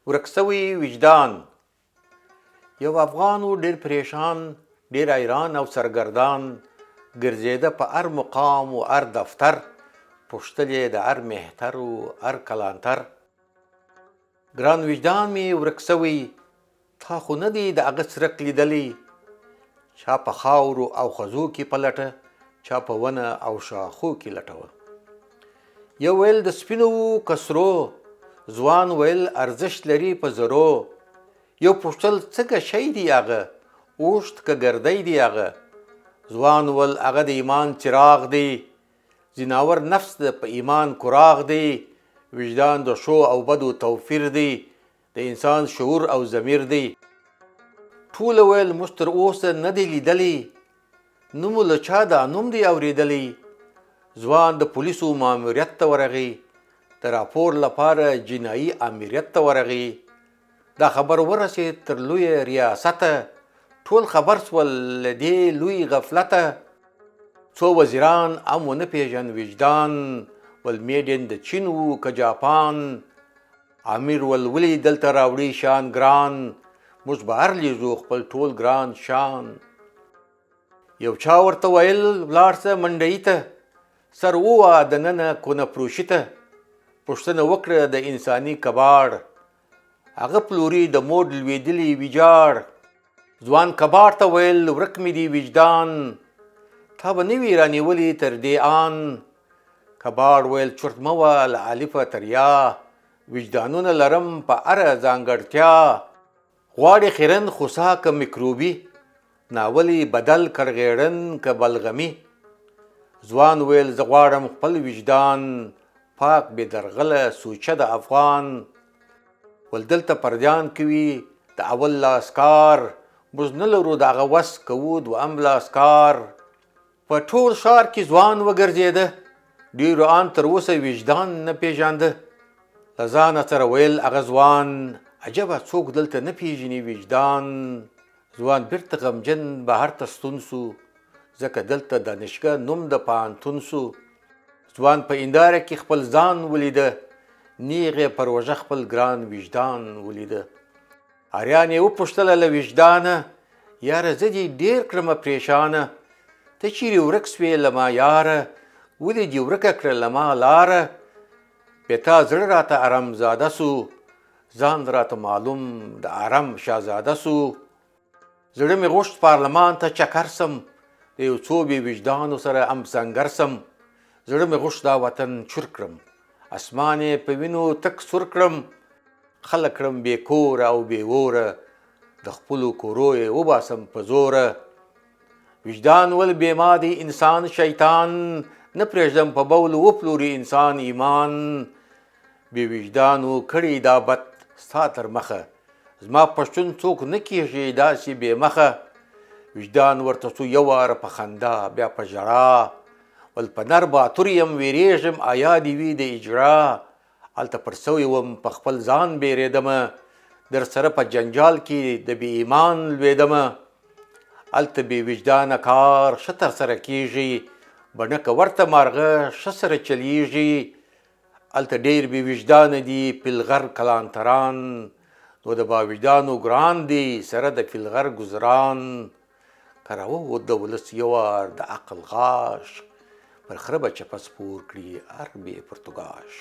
ورک سوی وجدان. یو افغان و ډېر پریشان، ډېر حیران او سرګردان، ګرځېده په هر مقام و هر دفتر، پوښتل یې د هر مهتر و هر کلانتر. ګران وجدان مې ورک سوی، تا خو نه دی د هغه څرک لیدلی، چا په خاورو او خزو کې پلټه، چا په ونه او شاخو کې لټوه. یو ویل د سپینو که سرو، ځوان ویل ارزښت لري په زرو. یو پوښتل څنګه شی دی هغه، اوښت که ګردی دی هغه. ځوان ویل هغه د ایمان چراغ دی، ځناور نفس د په ایمان کراغ دی. وجدان د ښو او بدو توفیر دی، د انسان شعور او ضمیر دی. ټوله ویل موږ تر اوسه نه دی لیدلی، نه مو له چا دا نوم دی اورېدلی. ځوان د پولیسو ماموریت ته ورغی، د راپور لپاره جنایي امریت ته ورغی. دا خبر ورسېد تر لویه ریاسته، ټول خبر شول له دې لوی غفلته. څو وزیران هم ونه پېژند وجدان، ول میډین د چین و که جاپان. امیر ول ولې دلته راوړي شان ګران، موږ بهر لیږو خپل ټول ګران شان. یو چا ورته ویل ولاړ شه منډیي ته، سر ووهه دننه کونه پروشي ته. پوښتنه وکړه د انساني کباړ، هغه پلوري د موډ لوېدلي ویجاړ. ځوان کباړ ته ویل ورک مې دی وجدان، تا به نه وي رانیولي تر دې آن. کباړ ویل چرت مه وه له الفه تر یا، وجدانونه لرم په هره ځانګړتیا. غواړې خیرن خوسا که میکروبي، ناولې بدل کړغېړن که بلغمي. ځوان ویل زه غواړم خپل وجدان، پاک بې درغله سوچه د افغان. ول دلته پردیان کوي د اول لاس کار، موږ نه لرو د هغه وس کوو دوهم لاس کار. په ټول ښار کې ځوان وګرځېده، ډېرو ان تر اوسه وجدان نه پېژانده. له ځانه سره ویل هغه ځوان، عجبه څوک دلته نه پېژني وجدان. ځوان بیرته غمجن بهر ته ستون سو، ځکه دلته دانشګاه نوم د پوهنتون سو. ځوان په هنداره کې خپل ځان ولیده، نیغ یې پر وژه خپل ګران وجدان ولیده. اریان یې وپوښتله له وجدانه، یاره زه دې ډېر کړمه پریشانه. ته چیرې ورک سوې له ما یاره، ولې دې ورکه کړه له ما لاره. بې تا زړه راته ارم زاده سو، ځان راته معلوم د ارم شهزاده سو. زړه مې غوښت پارلمان ته چکر سم، د یو څو بې وجدانو سره هم سنګر سم. زړه مې غوښت دا وطن چور کړم، اسمان یې په وینو تک سور کړم. خلک کړم بې کوره او بې اوره، د خپلو کورو یې وباسم په زوره. وجدان ول بې ما دی انسان شیطان، نه پرېږدم په بول وپلوري انسان ایمان. بې وجدانو کړي دا بد ستا تر مخه، زما پښتون څوک نه کېږي داسې بې مخه. وجدان ورته سو یو واره په خندا بیا په ژړا، ول په نر باتور یم ویرېږم آیا دې وي د اجرا. هلته پر سوی وم په خپل ځان بیرېدمه، در سره په جنجال کې د بې ایمان لوېدمه. هلته بې وجدانه کار ښه ترسره کېږي، بڼکه ورته مارغه ښه سره چلیږي. هلته ډېر بې وجدانه دي پیلغر کلانتران، نو د باوجدانو ګران دی سره د پیلغر ګزران. که راووت د ولس یو وار د عقل غاښ، پر خره به چپه سپور کړي هر بې پرتوګاش.